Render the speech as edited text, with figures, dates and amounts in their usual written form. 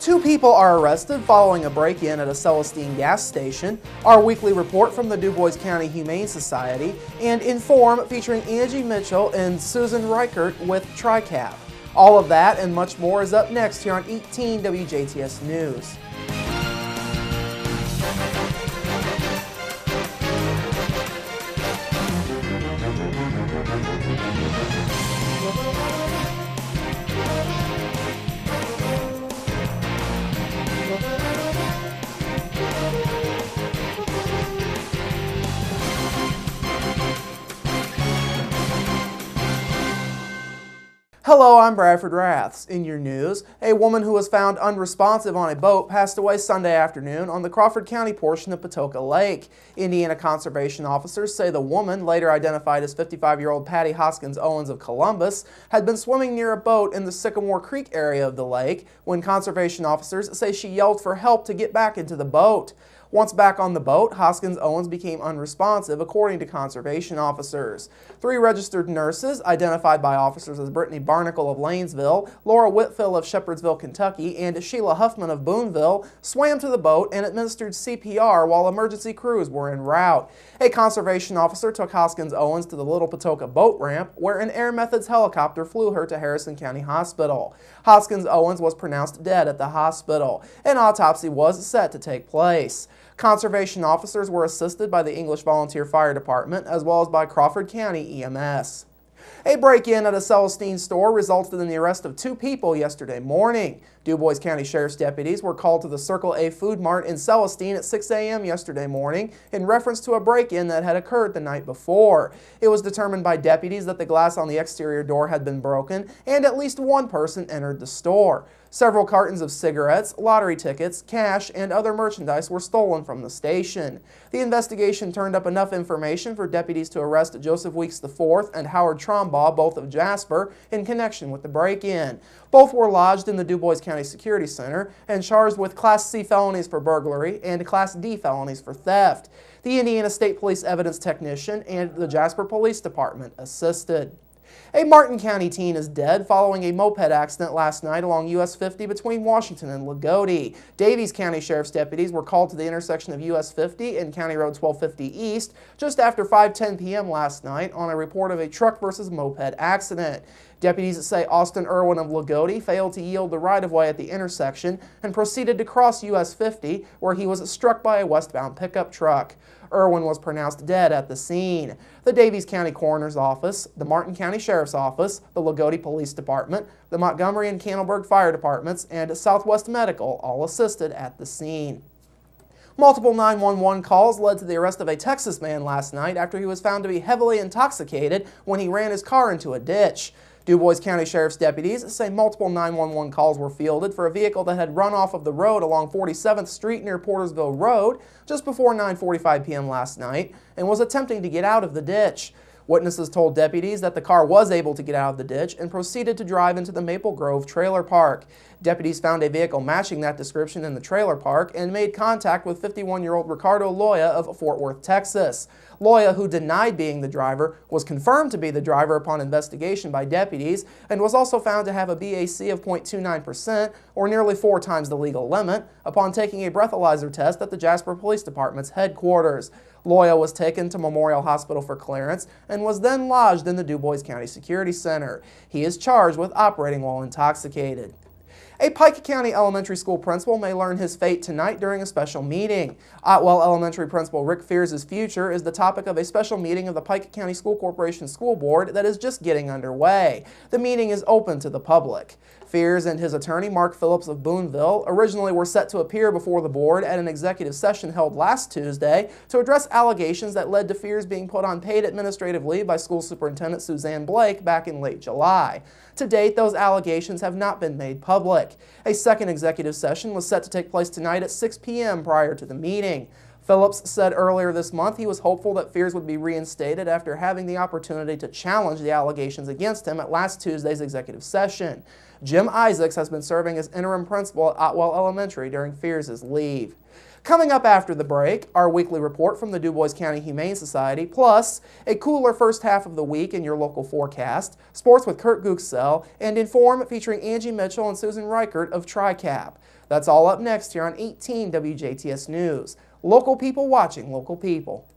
Two people are arrested following a break-in at a Celestine gas station, our weekly report from the DuBois County Humane Society, and Inform featuring Angie Mitchell and Susan Reichert with TRICAP. All of that and much more is up next here on 18 WJTS News. Hello, I'm Bradford Raths. In your news, a woman who was found unresponsive on a boat passed away Sunday afternoon on the Crawford County portion of Patoka Lake. Indiana conservation officers say the woman, later identified as 55-year-old Patty Hoskins Owens of Columbus, had been swimming near a boat in the Sycamore Creek area of the lake when conservation officers say she yelled for help to get back into the boat. Once back on the boat, Hoskins Owens became unresponsive, according to conservation officers. 3 registered nurses, identified by officers as Brittany Barnacle of Lanesville, Laura Whitfill of Shepherdsville, Kentucky, and Sheila Huffman of Boonville, swam to the boat and administered CPR while emergency crews were en route. A conservation officer took Hoskins Owens to the Little Patoka boat ramp, where an Air Methods helicopter flew her to Harrison County Hospital. Hoskins Owens was pronounced dead at the hospital. An autopsy was set to take place. Conservation officers were assisted by the English Volunteer Fire Department as well as by Crawford County EMS. A break-in at a Celestine store resulted in the arrest of 2 people yesterday morning. DuBois County Sheriff's deputies were called to the Circle A Food Mart in Celestine at 6 a.m. yesterday morning in reference to a break-in that had occurred the night before. It was determined by deputies that the glass on the exterior door had been broken and at least one person entered the store. Several cartons of cigarettes, lottery tickets, cash, and other merchandise were stolen from the station. The investigation turned up enough information for deputies to arrest Joseph Weeks IV and Howard Trombaugh, both of Jasper, in connection with the break-in. Both were lodged in the DuBois County Security Center and charged with Class C felonies for burglary and Class D felonies for theft. The Indiana State Police evidence technician and the Jasper Police Department assisted. A Martin County teen is dead following a moped accident last night along US 50 between Washington and Lagodi. Davies County Sheriff's deputies were called to the intersection of US 50 and County Road 1250 East just after 5:10 p.m. last night on a report of a truck versus moped accident. Deputies say Austin Irwin of Lagodi failed to yield the right-of-way at the intersection and proceeded to cross US 50, where he was struck by a westbound pickup truck. Irwin was pronounced dead at the scene. The Davies County Coroner's Office, the Martin County Sheriff's Office, the Lagodi Police Department, the Montgomery and Candleburg Fire Departments, and Southwest Medical all assisted at the scene. Multiple 911 calls led to the arrest of a Texas man last night after he was found to be heavily intoxicated when he ran his car into a ditch. DuBois County Sheriff's deputies say multiple 911 calls were fielded for a vehicle that had run off of the road along 47th Street near Portersville Road just before 9:45 p.m. last night and was attempting to get out of the ditch. Witnesses told deputies that the car was able to get out of the ditch and proceeded to drive into the Maple Grove trailer park. Deputies found a vehicle matching that description in the trailer park and made contact with 51-year-old Ricardo Loya of Fort Worth, Texas. Loya, who denied being the driver, was confirmed to be the driver upon investigation by deputies and was also found to have a BAC of 0.29%, or nearly 4 times the legal limit, upon taking a breathalyzer test at the Jasper Police Department's headquarters. Loya was taken to Memorial Hospital for clearance and was then lodged in the DuBois County Security Center. He is charged with operating while intoxicated. A Pike County Elementary School principal may learn his fate tonight during a special meeting. Otwell Elementary Principal Rick Fears' future is the topic of a special meeting of the Pike County School Corporation School Board that is just getting underway. The meeting is open to the public. Fears and his attorney, Mark Phillips of Boonville, originally were set to appear before the board at an executive session held last Tuesday to address allegations that led to Fears being put on paid administrative leave by School Superintendent Suzanne Blake back in late July. To date, those allegations have not been made public. A second executive session was set to take place tonight at 6 p.m. prior to the meeting. Phillips said earlier this month he was hopeful that Fears would be reinstated after having the opportunity to challenge the allegations against him at last Tuesday's executive session. Jim Isaacs has been serving as interim principal at Otwell Elementary during Fears' leave. Coming up after the break, our weekly report from the DuBois County Humane Society, plus a cooler first half of the week in your local forecast, sports with Kurt Guxell, and Inform featuring Angie Mitchell and Susan Reichert of TRICAP. That's all up next here on 18 WJTS News. Local people watching local people.